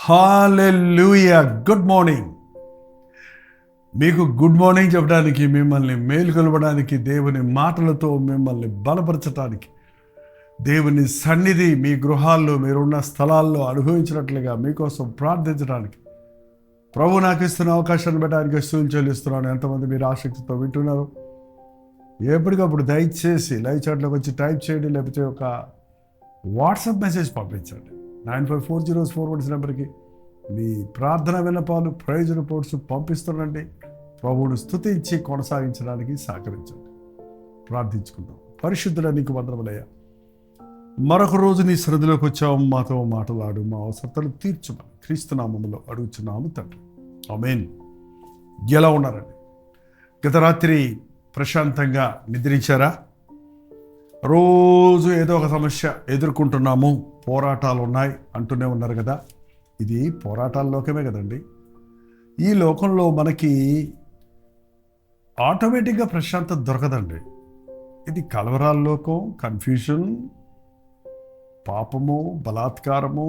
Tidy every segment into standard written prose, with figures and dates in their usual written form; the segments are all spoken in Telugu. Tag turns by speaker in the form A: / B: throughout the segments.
A: హల్లెలూయా. Good morning. మీకు గుడ్ మార్నింగ్ చెప్పడానికి, మిమ్మల్ని మేలుకొలపడానికి, దేవుని మాటలతో మిమ్మల్ని బలపరచడానికి, దేవుని సన్నిధి మీ గృహాల్లో మీరున్న స్థలాల్లో అనుభవించినట్లుగా మీకోసం ప్రార్థించడానికి ప్రభు నాకు ఇస్తున్న అవకాశాన్ని పెట్టడానికి స్తుతులు చెల్లిస్తున్నాను. ఎంతమంది మీరు ఆసక్తితో వింటున్నారు? ఎప్పటికప్పుడు దయచేసి లైవ్ చాట్లోకి వచ్చి టైప్ చేయండి, లేకపోతే ఒక వాట్సాప్ మెసేజ్ పంపించండి. 954041 నెంబర్కి మీ ప్రార్థన విన్నపాలు, ప్రైజ్ రిపోర్ట్స్ పంపిస్తుండండి. ప్రభువును స్తుతించి కొనసాగించడానికి సహకరించండి. ప్రార్థించుకుందాం. పరిశుద్ధుల నీకు వందనములయ్యా, మరొక రోజు నీ సన్నిధిలోకి వచ్చావు. మాతో మాట్లాడు, మా అవసరతలు తీర్చమని క్రీస్తు నామములో అడుగుచున్నాము తండ్రి, ఆమేన్. ఎలా ఉన్నారండి? గత రాత్రి ప్రశాంతంగా నిద్రించారా? రోజు ఏదో ఒక సమస్య ఎదుర్కొంటున్నాము, పోరాటాలు ఉన్నాయి అంటూనే ఉన్నారు కదా. ఇది పోరాటాల లోకమే కదండి. ఈ లోకంలో మనకి ఆటోమేటిక్గా ప్రశాంతత దొరకదండి. ఇది కలవరాల లోకం, కన్ఫ్యూషన్, పాపము, బలాత్కారము,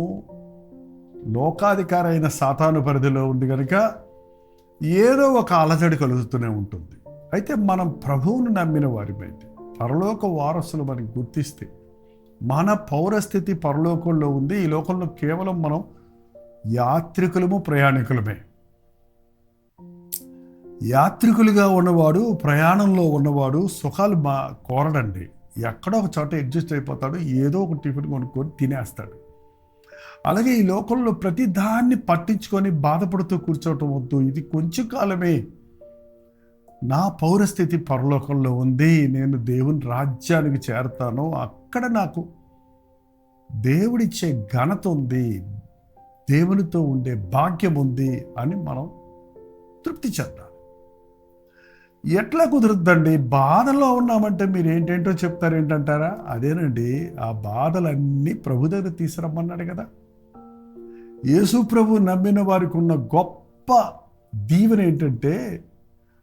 A: లోకాధికారి అయిన సాతాను పరిధిలో ఉంది కనుక ఏదో ఒక అలజడి కలుగుతూనే ఉంటుంది. అయితే మనం ప్రభువును నమ్మిన వారిమైతే, పరలోక వారసులు మనకి గుర్తిస్తే, మన పౌరస్థితి పరలోకంలో ఉంది. ఈ లోకంలో కేవలం మనం యాత్రికులము, ప్రయాణికులమే. యాత్రికులుగా ఉన్నవాడు, ప్రయాణంలో ఉన్నవాడు సుఖాలు కోరడండి. ఎక్కడో ఒక చోట అడ్జస్ట్ అయిపోతాడు, ఏదో ఒక టిఫిన్ కొనుక్కొని తినేస్తాడు. అలాగే ఈ లోకంలో ప్రతి దాన్ని పట్టించుకొని బాధపడుతూ కూర్చోవటం వద్దు. ఇది కొంచెం కాలమే. నా పౌరస్థితి పరలోకంలో ఉంది, నేను దేవుని రాజ్యానికి చేరతాను, అక్కడ నాకు దేవుడిచ్చే ఘనత ఉంది, దేవునితో ఉండే భాగ్యం ఉంది అని మనం తృప్తి చెందాలి. ఎట్లా కుదురుద్దండి? బాధలో ఉన్నామంటే మీరు ఏంటేంటో చెప్తారు ఏంటంటారా? అదేనండి, ఆ బాధలన్నీ ప్రభు దగ్గర తీసుకురమ్మన్నాడు కదా. యేసు ప్రభు నమ్మిన వారికి ఉన్న గొప్ప దీవెన ఏంటంటే,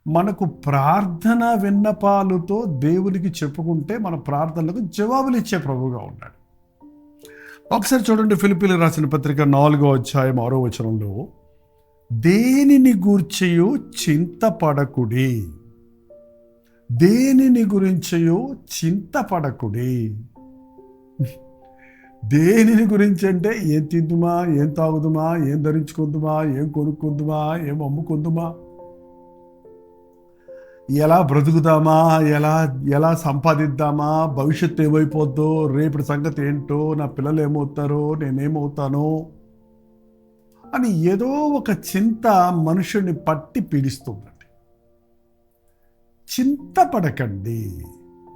A: మనకు ప్రార్థన విన్నపాలతో దేవునికి చెప్పుకుంటే మన ప్రార్థనలకు జవాబులు ఇచ్చే ప్రభువుగా ఉన్నాడు. ఒకసారి చూడండి, ఫిలిప్పీయులకు రాసిన పత్రిక 4వ అధ్యాయం 6వ వచనంలో, దేనిని గూర్చియు చింతపడకుడి, దేనిని గురించియో చింతపడకుడి. దేనిని గురించి అంటే, ఏం తిందుమా, ఏం తాగుదుమా, ఏం ధరించుకుందుమా, ఏం కొనుక్కుందుమా, ఏం అమ్ముకుందుమా, ఎలా బ్రతుకుదామా, ఎలా సంపాదిద్దామా, భవిష్యత్తు ఏమైపోద్దో, రేపటి సంగతి ఏంటో, నా పిల్లలు ఏమవుతారో, నేనేమవుతానో అని ఏదో ఒక చింత మనుషుడిని పట్టి పీడిస్తుందండి. చింతపడకండి.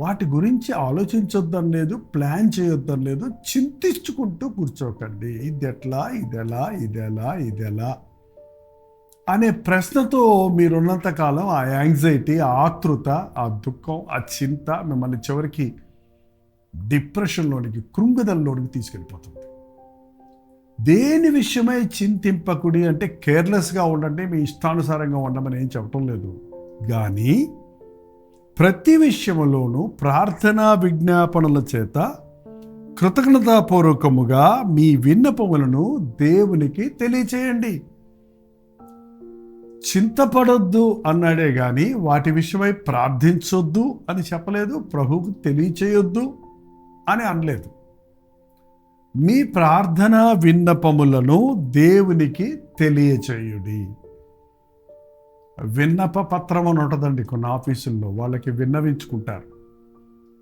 A: వాటి గురించి ఆలోచించొద్దని లేదు, ప్లాన్ చేయొద్దని లేదు, చింతించుకుంటూ కూర్చోకండి. ఇదెలా అనే ప్రశ్నతో మీరున్నంతకాలం ఆ యాంగ్జైటీ, ఆ ఆతృత, ఆ దుఃఖం, ఆ చింత మిమ్మల్ని చివరికి డిప్రెషన్లోనికి, కృంగుదలలోనికి తీసుకెళ్ళిపోతుంది. దేని విషయమై చింతింపకుడి అంటే కేర్లెస్గా ఉండండి, మీ ఇష్టానుసారంగా ఉండమని ఏం చెప్పటం లేదు. కానీ ప్రతి విషయంలోనూ ప్రార్థనా విజ్ఞాపనల చేత కృతజ్ఞతాపూర్వకముగా మీ విన్నపములను దేవునికి తెలియచేయండి. చింతపడొద్దు అన్నాడే కానీ వాటి విషయమై ప్రార్థించొద్దు అని చెప్పలేదు, ప్రభువుకు తెలియచేయొద్దు అని అనలేదు. మీ ప్రార్థనా విన్నపములను దేవునికి తెలియచేయుడి. విన్నప పత్రం అని ఉంటుందండి కొన్ని ఆఫీసుల్లో, వాళ్ళకి విన్నవించుకుంటారు.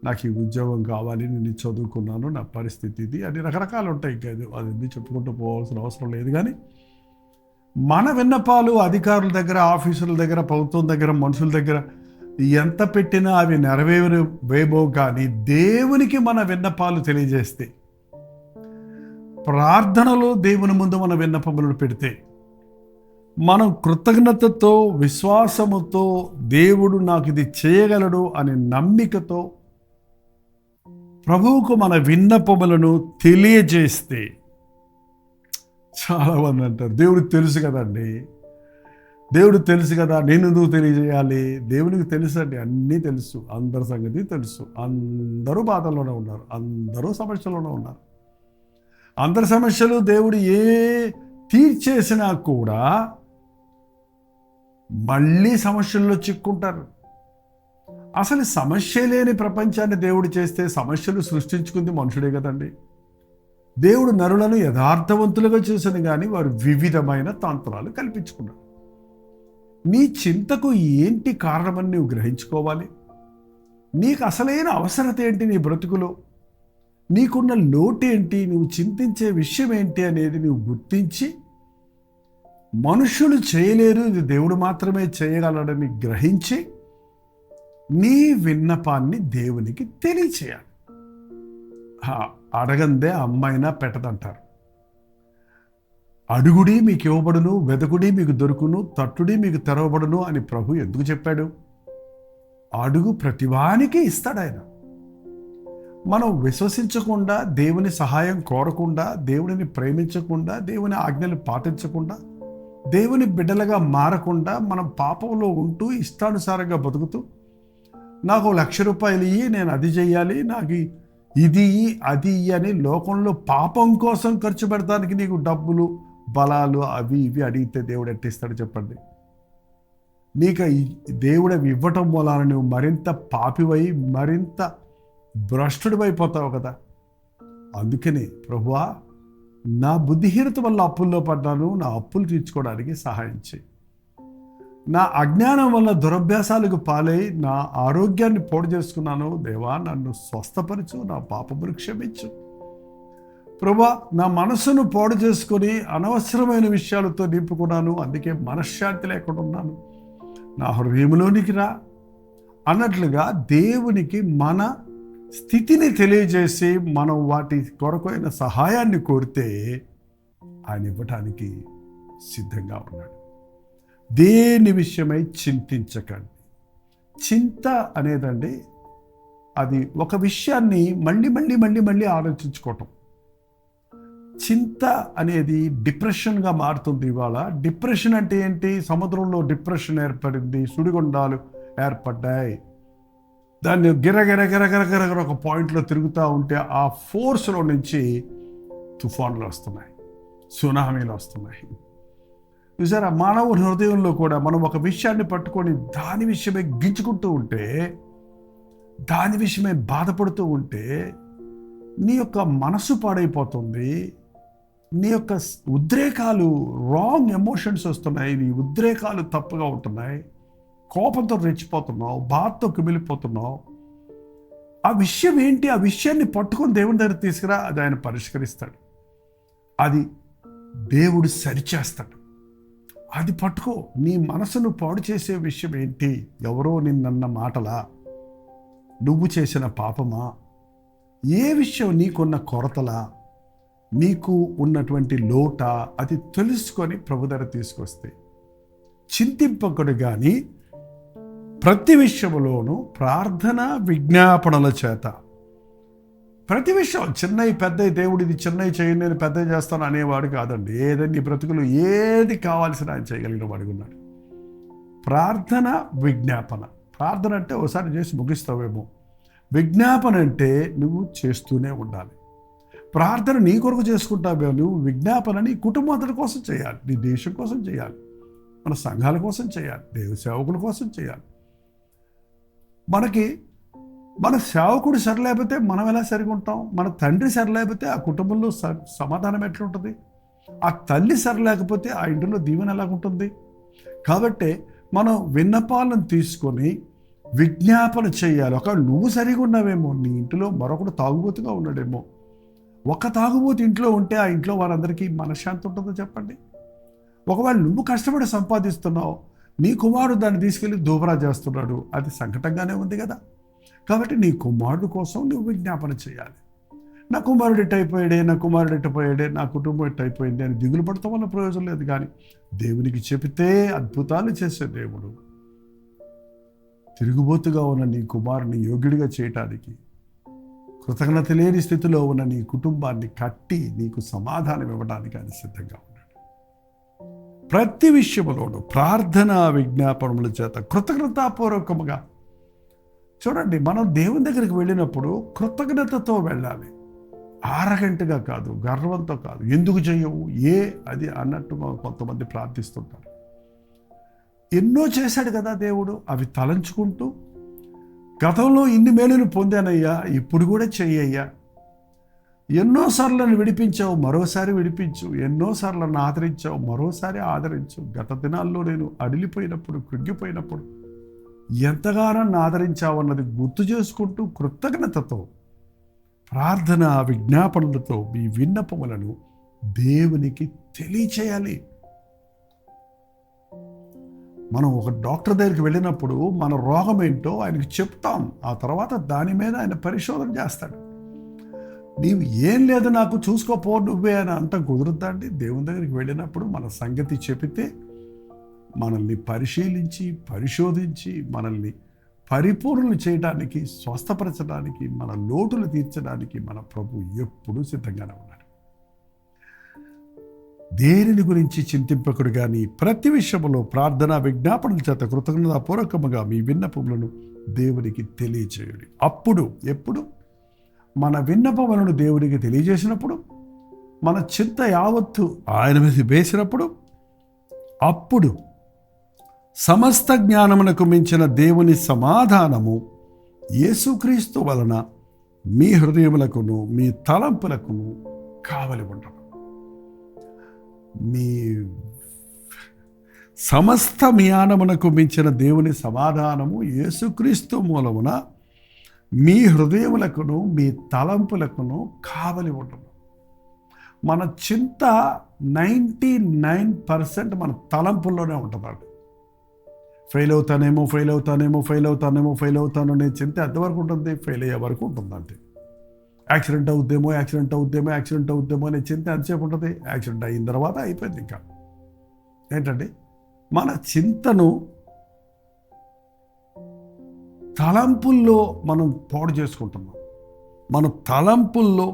A: నాకు ఈ ఉద్యోగం కావాలి, నేను చదువుకున్నాను, నా పరిస్థితి ఇది అని రకరకాలు ఉంటాయి. ఇంకా అది చెప్పుకుంటూ పోవాల్సిన అవసరం లేదు. కానీ మన విన్నపాలు అధికారుల దగ్గర, ఆఫీసుల దగ్గర, ప్రభుత్వం దగ్గర, మనుషుల దగ్గర ఎంత పెట్టినా అవి నెరవేరవేమో. కానీ దేవునికి మన విన్నపాలు తెలియజేస్తే, ప్రార్థనలో దేవుని ముందు మన విన్నపములను పెడితే, మనం కృతజ్ఞతతో, విశ్వాసముతో, దేవుడు నాకు ఇది చేయగలడు అనే నమ్మికతో ప్రభువుకు మన విన్నపములను తెలియజేస్తే, చాలామంది అంటారు దేవుడికి తెలుసు కదండి, దేవుడికి తెలుసు కదా, నేను ఎందుకు తెలియజేయాలి? దేవునికి తెలుసు అండి, అన్నీ తెలుసు, అందరి సంగతి తెలుసు. అందరూ బాధల్లోనే ఉన్నారు, అందరూ సమస్యలోనే ఉన్నారు. అందరి సమస్యలు దేవుడు ఏ తీర్చేసినా కూడా మళ్ళీ సమస్యల్లో చిక్కుంటారు. అసలు సమస్య లేని ప్రపంచాన్ని దేవుడు చేస్తే సమస్యలు సృష్టించుకుంది మనుషుడే కదండి. దేవుడు నరులను యథార్థవంతులుగా చేసిన కానీ వారు వివిధమైన తంత్రాలు కల్పించుకున్నారు. నీ చింతకు ఏంటి కారణమని నువ్వు గ్రహించుకోవాలి. నీకు అసలైన అవసరత ఏంటి నీ బ్రతుకులో, నీకున్న లోటేంటి, నువ్వు చింతించే విషయం ఏంటి అనేది నువ్వు గుర్తించి, మనుషులు చేయలేరు ఇది దేవుడు మాత్రమే చేయగలడని గ్రహించి నీ విన్నపాన్ని దేవునికి తెలియచేయాలి. అడగందే అమ్మైనా పెట్టదంటారు. అడుగుడి మీకు ఇవ్వబడును, వెదకుడి మీకు దొరుకును, తట్టుడి మీకు తెరవబడును అని ప్రభు ఎందుకు చెప్పాడు? అడుగు ప్రతివానికి ఇస్తాడు ఆయన. మనం విశ్వసించకుండా, దేవుని సహాయం కోరకుండా, దేవుడిని ప్రేమించకుండా, దేవుని ఆజ్ఞలు పాటించకుండా, దేవుని బిడ్డలుగా మారకుండా మనం పాపంలో ఉంటూ ఇష్టానుసారంగా బతుకుతూ, నాకు 1,00,000 రూపాయలు ఇయ్యి, నేను అది చెయ్యాలి, నాకు ఇది అది అని లోకంలో పాపం కోసం ఖర్చు పెడతానికి నీకు డబ్బులు బలాలు అవి ఇవి అడిగితే దేవుడు ఎట్టిస్తాడు చెప్పండి? నీకు దేవుడు అవి ఇవ్వటం వలన నువ్వు మరింత పాపివై మరింత భ్రష్టుడివైపోతావు కదా. అందుకని ప్రభువా, నా బుద్ధిహీనత వల్ల అప్పుల్లో పడ్డాను, నా అప్పులు తీర్చుకోవడానికి సహాయం చేయి. నా అజ్ఞానం వల్ల దురభ్యాసాలకు పాలై నా ఆరోగ్యాన్ని పాడు చేసుకున్నాను. దేవా, నన్ను స్వస్థపరచు, నా పాపమును క్షమించు. ప్రభువా, నా మనసును పాడు చేసుకొని అనవసరమైన విషయాలతో నింపుకున్నాను, అందుకే మనశ్శాంతి లేకుండా ఉన్నాను, నా హృదయంలోనికి రా అన్నట్లుగా దేవునికి మన స్థితిని తెలియజేసి మనం వాటి కొరకైన సహాయాన్ని కోరితే ఆయన ఇవ్వటానికి సిద్ధంగా ఉన్నాడు. దేని విషయమై చింతించకండి. చింత అనేదండి, అది ఒక విషయాన్ని మళ్ళీ మళ్ళీ మళ్ళీ మళ్ళీ ఆలోచించుకోవటం. చింత అనేది డిప్రెషన్గా మారుతుంది. ఇవాళ డిప్రెషన్ అంటే ఏంటి? సముద్రంలో డిప్రెషన్ ఏర్పడింది, సుడిగుండాలు ఏర్పడ్డాయి, దాన్ని గిరగిర ఒక పాయింట్లో తిరుగుతూ ఉంటే ఆ ఫోర్స్లో నుంచి తుఫాన్లు వస్తున్నాయి, సునామీలు వస్తున్నాయి. చూసారా, మానవ హృదయంలో కూడా మనం ఒక విషయాన్ని పట్టుకొని దాని విషయమే గించుకుంటూ ఉంటే, దాని విషయమే బాధపడుతూ ఉంటే నీ యొక్క మనసు పాడైపోతుంది. నీ యొక్క ఉద్రేకాలు, రాంగ్ ఎమోషన్స్ వస్తున్నాయి, నీ ఉద్రేకాలు తప్పుగా ఉంటున్నాయి, కోపంతో రెచ్చిపోతున్నావు, బాధతో కుమిలిపోతున్నావు. ఆ విషయం ఏంటి? ఆ విషయాన్ని పట్టుకొని దేవుని దగ్గర తీసుకురా, అది ఆయన పరిష్కరిస్తాడు, అది దేవుడు సరిచేస్తాడు. అది పట్టుకో. నీ మనసును పాడు చేసే విషయం ఏంటి? ఎవరో నిన్నన్న మాటలా, నువ్వు చేసిన పాపమా, ఏ విషయం నీకున్న కొరతలా, నీకు ఉన్నటువంటి లోట, అది తెలుసుకొని ప్రభు దగ్గర తీసుకొస్తే చింతింపకుడు కానీ ప్రతి విషయంలోనూ ప్రార్థన విజ్ఞాపనల చేత, ప్రతి విషయం చిన్నవి పెద్దవి, దేవుడు ఇది చిన్నవి చేయండి నేను పెద్దవి చేస్తాను అనేవాడు కాదండి. ఏదైనా బ్రతుకులు ఏది కావాల్సిన ఆయన చేయగలిగిన వాడు ఉన్నాడు. ప్రార్థన విజ్ఞాపన. ప్రార్థన అంటే ఒకసారి చేసి ముగిస్తావేమో, విజ్ఞాపన అంటే నువ్వు చేస్తూనే ఉండాలి. ప్రార్థన నీ కొరకు చేసుకుంటావే, నువ్వు విజ్ఞాపన నీ కుటుంబం అంతటి కోసం చేయాలి, నీ దేశం కోసం చేయాలి, మన సంఘాల కోసం చేయాలి, దేవ సేవకుల కోసం చేయాలి. మన సేవకుడు సరిలేకపోతే మనం ఎలా సరిగా ఉంటాం? మన తండ్రి సరిలేకపోతే ఆ కుటుంబంలో సమాధానం ఎట్లుంటుంది? ఆ తల్లి సరిలేకపోతే ఆ ఇంటిలో దీవెన ఎలాగుంటుంది? కాబట్టి మనం విన్నపాలను తీసుకొని విజ్ఞాపన చేయాలి. ఒకవేళ నువ్వు సరిగా ఉన్నావేమో, నీ ఇంటిలో మరొకడు తాగుబోతుగా ఉన్నాడేమో. ఒక తాగుబోతు ఇంట్లో ఉంటే ఆ ఇంట్లో వారందరికీ మనశ్శాంతి ఉంటుందో చెప్పండి? ఒకవేళ నువ్వు కష్టపడి సంపాదిస్తున్నావు, నీ కుమారుడు దాన్ని తీసుకెళ్ళి దూబరా చేస్తున్నాడు, అది సంకటంగానే ఉంది కదా. కాబట్టి నీ కుమారుడు కోసం నువ్వు విజ్ఞాపన చేయాలి. నా కుమారుడు ఎట్టయిపోయాడే, నా కుమారుడు ఎట్టపోయాడే, నా కుటుంబం ఎట్టయిపోయింది అని దిగులు పడటం వల్ల ప్రయోజనం లేదు. కానీ దేవునికి చెబితే అద్భుతాలు చేసే దేవుడు తిరుగుబోతుగా ఉన్న నీ కుమారుని యోగ్యుడిగా చేయటానికి, కృతజ్ఞత లేని స్థితిలో ఉన్న నీ కుటుంబాన్ని కట్టి నీకు సమాధానం ఇవ్వడానికి ఆయన సిద్ధంగా ఉన్నాడు. ప్రతి విషయంలోనూ ప్రార్థన విజ్ఞాపనముల చేత ఆరగంటగా కాదు, గర్వంతో కాదు, ఎందుకు చేయవు అది అన్నట్టుగా కొంతమంది ప్రార్థిస్తుంటారు. ఎన్నో చేశాడు కదా దేవుడు, అవి తలంచుకుంటూ గతంలో ఇన్ని మేలును పొందానయ్యా, ఇప్పుడు కూడా చెయ్యయ్యా, ఎన్నోసార్లు నన్ను విడిపించావు, మరోసారి విడిపించు, ఎన్నోసార్లు నన్ను ఆదరించావు, మరోసారి ఆదరించు, గత దినాల్లో నేను అడిలిపోయినప్పుడు, కృంగిపోయినప్పుడు ఎంతగానో నన్ను ఆదరించావు అన్నది గుర్తు చేసుకుంటూ కృతజ్ఞతతో ప్రార్థన విజ్ఞాపనలతో మీ విన్నపములను దేవునికి తెలియచేయాలి. మనం ఒక డాక్టర్ దగ్గరికి వెళ్ళినప్పుడు మన రోగం ఏంటో ఆయనకి చెప్తాం, ఆ తర్వాత దాని మీద ఆయన పరిశోధన చేస్తాడు. నీవు ఏం లేదు నాకు చూసుకోపో నువ్వే అని అంత కుదురుద్దండి. దేవుని దగ్గరికి వెళ్ళినప్పుడు మన సంగతి చెబితే మనల్ని పరిశీలించి పరిశోధించి మనల్ని పరిపూర్ణలు చేయడానికి, స్వస్థపరచడానికి, మన లోటులు తీర్చడానికి మన ప్రభు ఎప్పుడూ సిద్ధంగానే ఉన్నాడు. దేనిని గురించి చింతింపకుడు కానీ ప్రతి విషయంలో ప్రార్థన విజ్ఞాపనల చేత కృతజ్ఞతాపూర్వకముగా మీ విన్నపములను దేవునికి తెలియచేయండి. అప్పుడు ఎప్పుడు మన విన్నపములను దేవునికి తెలియజేసినప్పుడు, మన చింత యావత్తు ఆయన మీద వేసినప్పుడు, అప్పుడు సమస్త జ్ఞానమునకు మించిన దేవుని సమాధానము యేసుక్రీస్తు వలన మీ హృదయములకును మీ తలంపులకును కావలి ఉండదు. మీ సమస్త జ్ఞానమునకు మించిన దేవుని సమాధానము యేసుక్రీస్తు మూలమున మీ హృదయములకును మీ తలంపులకును కావలి ఉండదు. మన చింత 99% మన తలంపుల్లోనే ఉంటుందండి. ఫెయిల్ అవుతానేమో అనే చింత ఎంతవరకు ఉంటుంది? ఫెయిల్ అయ్యే వరకు ఉంటుంది. అంతే. యాక్సిడెంట్ అవుద్దేమో అనే చింత ఎంతసేపు ఉంటుంది? యాక్సిడెంట్ అయిన తర్వాత అయిపోయింది. ఇంకా ఏంటండి, మన చింతను తలంపుల్లో మనం పాడు చేసుకుంటున్నాం, మనం తలంపుల్లో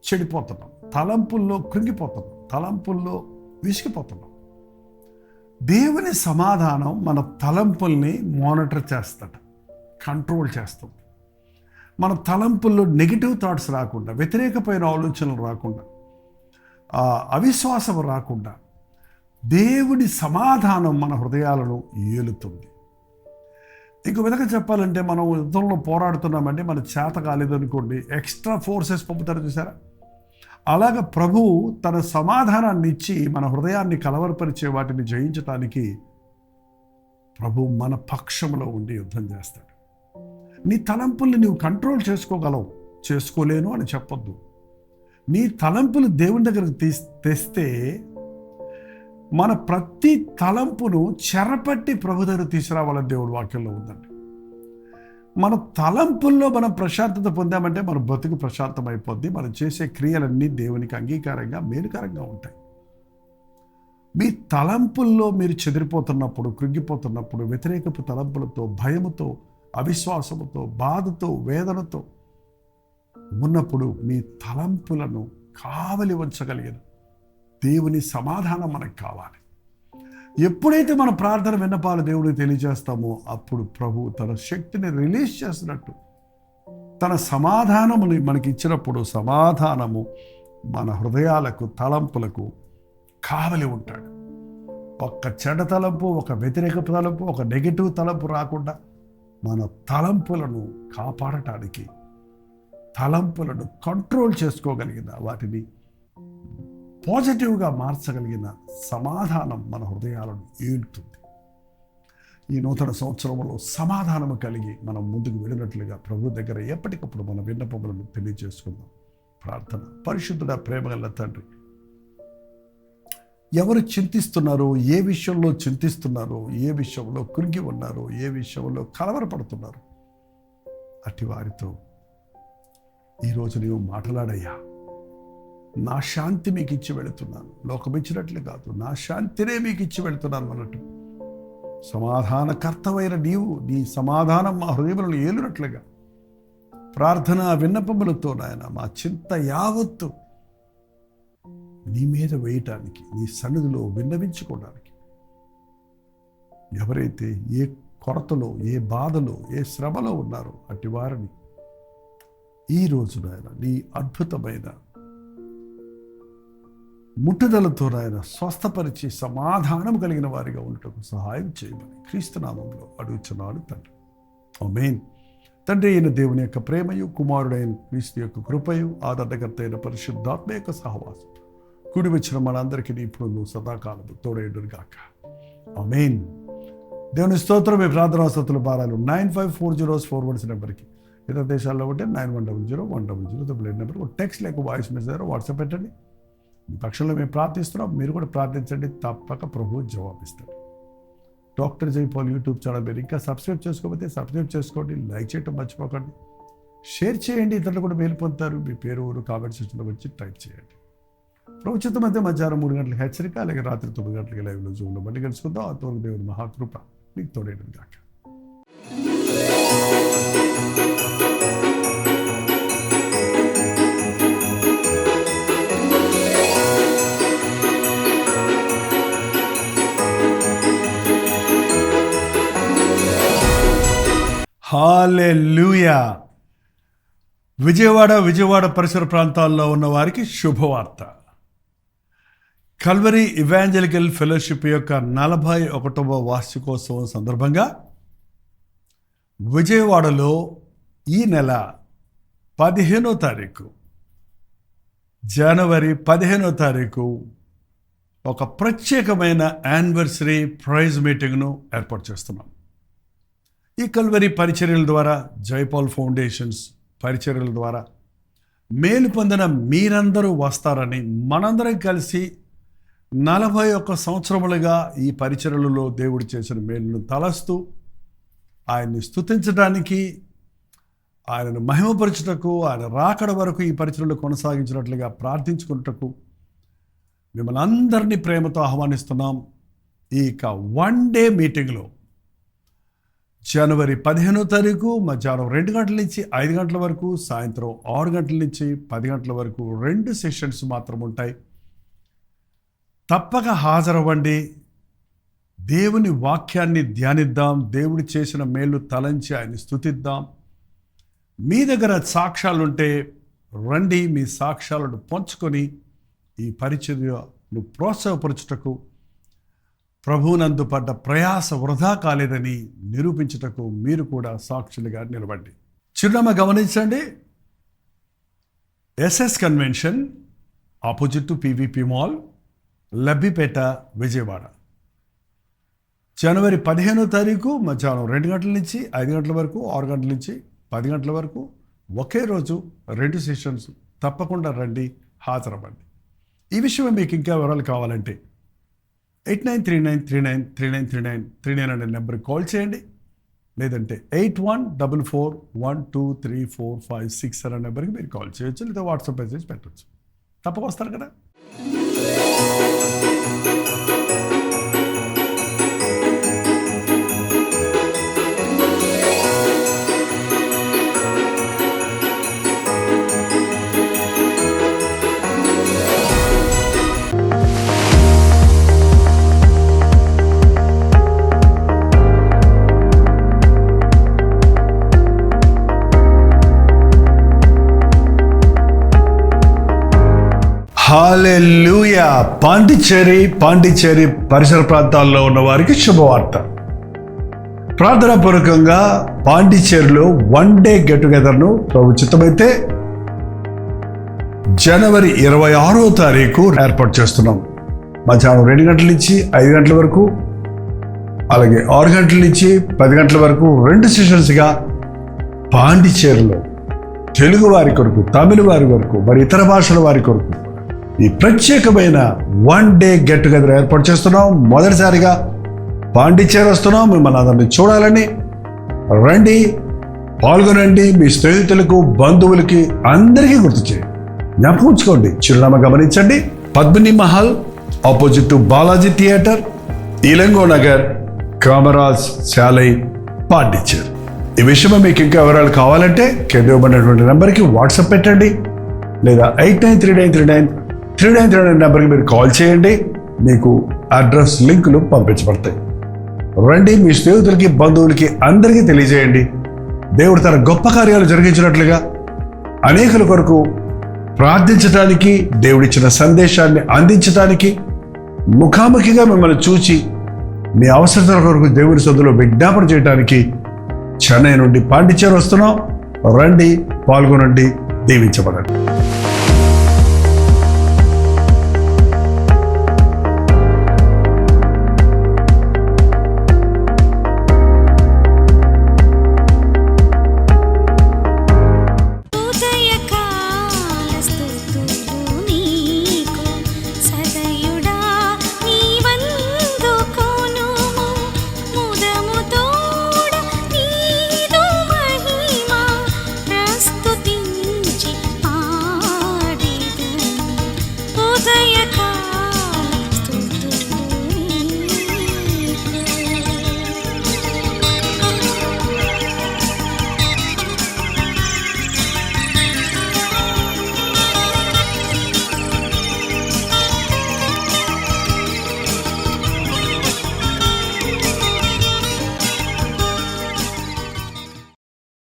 A: చెడిపోతున్నాం, తలంపుల్లో కృంగిపోతున్నాం, తలంపుల్లో విసిగిపోతున్నాం. దేవుని సమాధానం మన తలంపుల్ని మానిటర్ చేస్తాడు, కంట్రోల్ చేస్తుంది. మన తలంపుల్లో నెగిటివ్ థాట్స్ రాకుండా, వ్యతిరేకమైన ఆలోచనలు రాకుండా, అవిశ్వాసం రాకుండా దేవుని సమాధానం మన హృదయాలను ఏలుతుంది. ఇంకో విధంగా చెప్పాలంటే, మనం యుద్ధంలో పోరాడుతున్నామంటే మన చేత కాలేదనుకోండి, ఎక్స్ట్రా ఫోర్సెస్ పంపుతారు చూసారా? అలాగ ప్రభువు తన సమాధానాన్ని ఇచ్చి మన హృదయాన్ని కలవరపరిచే వాటిని జయించటానికి ప్రభు మన పక్షంలో ఉండి యుద్ధం చేస్తాడు. నీ తలంపుల్ని నువ్వు కంట్రోల్ చేసుకోగలవు, చేసుకోలేను అని చెప్పొద్దు. నీ తలంపులు దేవుని దగ్గరకు తెస్తే మన ప్రతి తలంపును చెరపట్టి ప్రభు దగ్గర తీసుకురావాలని దేవుడు వాక్యంలో ఉందండి. మన తలంపుల్లో మనం ప్రశాంతత పొందామంటే మన బతుకు ప్రశాంతం అయిపోద్ది. మనం చేసే క్రియలన్నీ దేవునికి అంగీకారంగా మేలుకరంగా ఉంటాయి. మీ తలంపుల్లో మీరు చెదిరిపోతున్నప్పుడు, కృంగిపోతున్నప్పుడు, వ్యతిరేకపు తలంపులతో, భయముతో, అవిశ్వాసముతో, బాధతో, వేదనతో ఉన్నప్పుడు మీ తలంపులను కావలి ఉంచగలిగిన దేవుని సమాధానం మనకు కావాలి. ఎప్పుడైతే మన ప్రార్థన విన్నపాలు దేవుడికి తెలియజేస్తామో అప్పుడు ప్రభు తన శక్తిని రిలీజ్ చేసినట్టు తన సమాధానముని మనకి ఇచ్చినప్పుడు సమాధానము మన హృదయాలకు, తలంపులకు కావలి ఉంటాడు. ఒక్క చెడ్డ తలంపు, ఒక వ్యతిరేక తలంపు, ఒక నెగిటివ్ తలంపు రాకుండా మన తలంపులను కాపాడటానికి, తలంపులను కంట్రోల్ చేసుకోగలిగిన, వాటిని పాజిటివ్గా మార్చగలిగిన సమాధానం మన హృదయాలను ఏలుతుంది. ఈ నూతన సంవత్సరంలో సమాధానము కలిగి మనం ముందుకు వెళ్ళినట్లుగా ప్రభు దగ్గర ఎప్పటికప్పుడు మన విన్నపములను తెలియజేసుకుందాం. ప్రార్థన. పరిశుద్ధుడా, ప్రేమగల తండ్రి, ఎవరు చింతిస్తున్నారో, ఏ విషయంలో చింతిస్తున్నారో, ఏ విషయంలో కృంగి ఉన్నారో, ఏ విషయంలో కలవరపడుతున్నారో అట్టి వారితో ఈరోజు నీవు మాట్లాడయ్యా. నా శాంతి మీకు ఇచ్చి వెళుతున్నాను, లోకం ఇచ్చినట్లు కాదు, నా శాంతినే మీకు ఇచ్చి వెళుతున్నాను అన్నట్టు సమాధానకర్తవైన నీవు, నీ సమాధానం మా హృదయములను ఏలునట్లుగా ప్రార్థన విన్నపములతో నాయన మా చింత యావత్తు నీ మీద వేయటానికి, నీ సన్నిధిలో విన్నవించుకోవడానికి, ఎవరైతే ఏ కొరతలో, ఏ బాధలో, ఏ శ్రమలో ఉన్నారో అట్టి వారిని ఈరోజు నాయన నీ అద్భుతమైన ముట్టుదలతో నాయన స్వస్థపరిచి సమాధానం కలిగిన వారిగా ఉండటకు సహాయం చేయమని క్రీస్తు నామంలో అడుగుచున్నాను తండ్రి. ఆమేన్. తండ్రి అయిన దేవుని యొక్క ప్రేమయు, కుమారుడైన క్రీస్తు యొక్క కృపయు, ఆదరణకర్త అయిన పరిశుద్ధాత్మ యొక్క సహవాసం కూడి వచ్చిన మనందరికీ ఇప్పుడు సదాకాలము తోడేయుడును గాక. ఆమేన్. దేవుని స్తోత్రం. మీ ప్రార్థనా వసతుల భారాలు 954041 నెంబర్కి, ఇతర దేశాల్లో ఉంటే 9100 నెంబర్ టెక్స్ట్ లేక వాయిస్ మెసేజ్ వాట్సాప్ పెట్టండి. మీ పక్షంలో మేము ప్రార్థిస్తున్నాం, మీరు కూడా ప్రార్థించండి, తప్పక ప్రభువు జవాబిస్తాడు. డాక్టర్ జైపాల్ యూట్యూబ్ ఛానల్ మీరు ఇంకా సబ్స్క్రైబ్ చేసుకోకపోతే సబ్స్క్రైబ్ చేసుకోండి, లైక్ చేయటం మర్చిపోకండి, షేర్ చేయండి, ఇతరులు కూడా మేలు పొందుతారు. మీ పేరు ఊరు కామెంట్ సెక్షన్లో వచ్చి టైప్ చేయండి. ప్రభుత్వం మధ్య మధ్యాహ్నం 3 గంటలకు హెచ్చరిక, అలాగే రాత్రి 9 గంటలకి లైవ్లో జూమ్లో మళ్ళీ కలుసుకుందాం. అంతవరకు దేవుని మహాకృప మీకు తోడేయడం కాక. హల్లెలూయా. విజయవాడ పరిసర ప్రాంతాల్లో ఉన్న వారికి శుభవార్త. కల్వరీ ఇవాంజలికల్ ఫెలోషిప్ యొక్క 41వ వార్షికోత్సవం సందర్భంగా విజయవాడలో ఈ నెల 15వ తారీఖు, జనవరి 15వ తారీఖు ఒక ప్రత్యేకమైన యానివర్సరీ ప్రైజ్ మీటింగ్ను ఏర్పాటు చేస్తున్నాం. ఈ కల్వరీ పరిచర్యల ద్వారా, జైపాల్ ఫౌండేషన్స్ పరిచర్యల ద్వారా మేలు పొందిన మీరందరూ వస్తారని, మనందరం కలిసి 41 సంవత్సరములుగా ఈ పరిచర్యలలో దేవుడు చేసిన మేలును తలస్తూ ఆయన్ని స్తుతించడానికి, ఆయనను మహిమపరచుటకు, ఆయన రాకడ వరకు ఈ పరిచర్యలు కొనసాగించినట్లుగా ప్రార్థించుకున్నటకు మిమ్మల్ని అందరినీ ప్రేమతో ఆహ్వానిస్తున్నాం. ఈ 1 డే మీటింగ్లో జనవరి 15వ తారీఖు మధ్యాహ్నం 2 గంటల నుంచి 5 గంటల వరకు, సాయంత్రం 6 గంటల నుంచి 10 గంటల వరకు 2 సెషన్స్ మాత్రం ఉంటాయి. తప్పక హాజరవ్వండి. దేవుని వాక్యాన్ని ధ్యానిద్దాం, దేవుడు చేసిన మేలు తలంచి ఆయన్ని స్తుతిద్దాం. మీ దగ్గర సాక్ష్యాలుంటే రండి, మీ సాక్ష్యాలను పంచుకొని ఈ పరిచర్యను ప్రోత్సాహపరచుటకు, ప్రభువునందు పడ్డ ప్రయాస వృధా కాలేదని నిరూపించుటకు మీరు కూడా సాక్షులుగా నిలబడి. చిరునామా గమనించండి. SS convention opposite to PVP mall, Labbipet, Vijayawada. జనవరి 15వ తారీఖు మధ్యాహ్నం 2 గంటల నుంచి 5 గంటల వరకు, 6 గంటల నుంచి 10 గంటల వరకు ఒకే రోజు 2 సెషన్స్. తప్పకుండా రండి, హాజరవ్వండి. ఈ విషయం మీకు ఇంకా వివరాలు కావాలంటే 8939393939 అనే నెంబర్కి కాల్ చేయండి, లేదంటే 8144123456 అనే నెంబర్కి మీరు కాల్ చేయొచ్చు, లేదా వాట్సాప్ మెసేజ్ పెట్టవచ్చు. తప్పక వస్తారు కదా. హల్లెలూయా. పాండిచ్చేరి పరిసర ప్రాంతాల్లో ఉన్న వారికి శుభవార్త. ప్రార్థనాపూర్వకంగా పాండిచ్చేరిలో 1 డే గెట్ టుగెదర్ను ప్రభు చిత్తమైతే జనవరి 26వ తారీఖు ఏర్పాటు చేస్తున్నాం. మధ్యాహ్నం 2 గంటల నుంచి 5 గంటల వరకు, అలాగే 6 గంటల నుంచి 10 గంటల వరకు 2 సెషన్స్గా పాండిచ్చేరిలో తెలుగు వారి కొరకు, తమిళ వారి కొరకు, మరి ఇతర భాషల వారి కొరకు ఈ ప్రత్యేకమైన 1 డే గెట్ టుగెదర్ ఏర్పాటు చేస్తున్నాం. మొదటిసారిగా పాండిచ్చేరి వస్తున్నాం. మిమ్మల్ని అందరినీ చూడాలని రండి, పాల్గొనండి. మీ స్నేహితులకు, బంధువులకి అందరికీ గుర్తు చేయండి. జ్ఞాపకం ఉంచుకోండి. చిరునామా గమనించండి. Padmini Mahal opposite to Balaji theatre, Ilango Nagar, Kamaraj Salai, Pondicherry. ఈ విషయమై మీకు ఇంకా వివరాలు కావాలంటే కింద ఇవ్వబడినటువంటి నెంబర్కి వాట్సాప్ పెట్టండి, లేదా 8939393939 నెంబర్కి మీరు కాల్ చేయండి. మీకు అడ్రస్ లింకులు పంపించబడతాయి. రండి, మీ స్నేహితులకి, బంధువులకి అందరికీ తెలియజేయండి. దేవుడు తన గొప్ప కార్యాలు జరిగించినట్లుగా అనేకుల కొరకు ప్రార్థించడానికి, దేవుడిచ్చిన సందేశాన్ని అందించడానికి, ముఖాముఖిగా మిమ్మల్ని చూచి మీ అవసరతల కొరకు దేవుడి సొంతలో విజ్ఞాపన చేయడానికి చెన్నై నుండి పాండిచేరి వస్తున్నాం. రండి, పాల్గొనండి, దీవించబడండి.